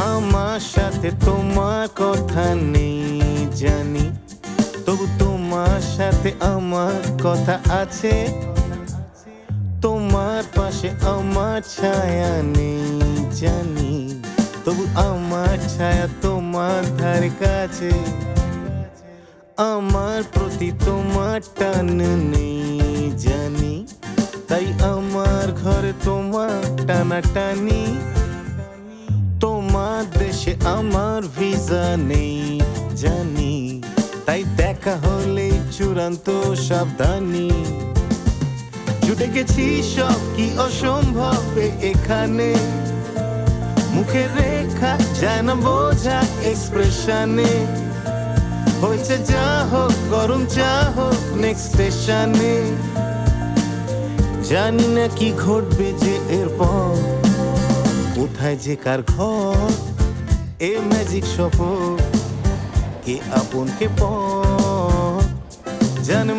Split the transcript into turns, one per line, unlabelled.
আমার সাথে তোমার কথা নেই জানি, তবু তোমার সাথে আমার কথা আছে। তোমার পাশে আমার ছায়া নেই জানি, তবু আমার ছায়া তোমার ধারে কাছে। আমার প্রতি তোমার টান নেই জানি, তাই আমার ঘরে তোমার টানাটানি। তোমার দেশে আমার ভিসা নেই জানি, তাই দেখা হলে চূড়ান্ত সাবধানী। জুটে গেছি সব কি অসম্ভব এখানে, মুখের রেখা যায় না বোঝা এক্সপ্রেশনে। হয়েছে যা হোক গরম চা হোক নেক্সট স্টেশনে। জানি না কি ঘটবে যে এরপর, কোথায় যে কার ঘর। এ ম্যাজিক শপথ, কে আপন কে পর। জানে